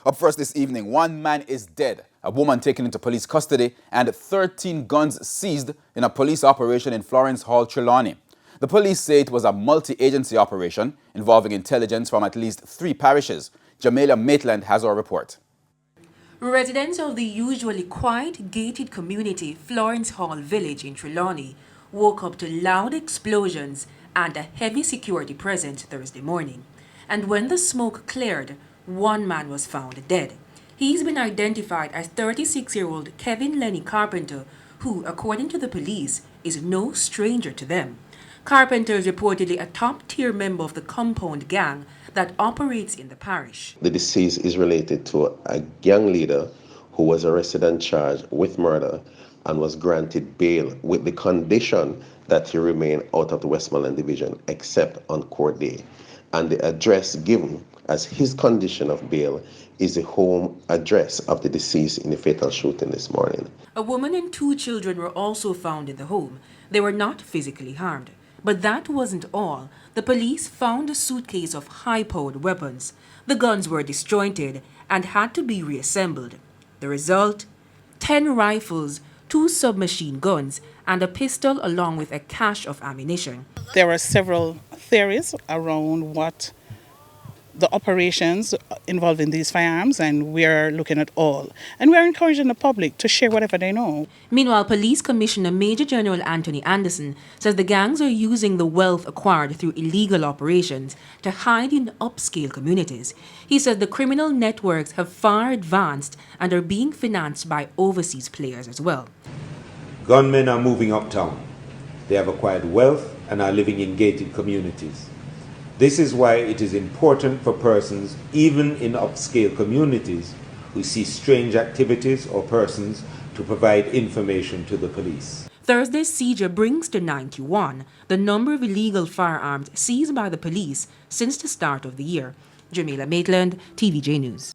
Up first this evening, one man is dead, a woman taken into police custody, and 13 guns seized in a police operation in Florence Hall, Trelawny. The police say it was a multi-agency operation involving intelligence from at least 3 parishes. Jamaica Maitland has our report. Residents of the usually quiet, gated community Florence Hall village in Trelawny woke up to loud explosions and a heavy security presence Thursday morning. And when the smoke cleared, one man was found dead. He's been identified as 36-year-old Kevin Lenny Carpenter, who, according to the police, is no stranger to them. Carpenter is reportedly a top-tier member of the compound gang that operates in the parish. The deceased is related to a gang leader who was arrested and charged with murder and was granted bail with the condition that he remain out of the Westmoreland Division except on court day. And the address given as his condition of bail is the home address of the deceased in the fatal shooting this morning. A woman and 2 children were also found in the home. They were not physically harmed. But that wasn't all. The police found a suitcase of high-powered weapons. The guns were disjointed and had to be reassembled. The result? 10 rifles, 2 submachine guns, and a pistol along with a cache of ammunition. There are several theories around what the operations involving these firearms, and we're looking at all. And we're encouraging the public to share whatever they know. Meanwhile, Police Commissioner Major General Anthony Anderson says the gangs are using the wealth acquired through illegal operations to hide in upscale communities. He said the criminal networks have far advanced and are being financed by overseas players as well. Gunmen are moving uptown. They have acquired wealth and are living in gated communities. This is why it is important for persons, even in upscale communities, who see strange activities or persons to provide information to the police. Thursday's seizure brings to 91 the number of illegal firearms seized by the police since the start of the year. Jamaica Maitland, TVJ News.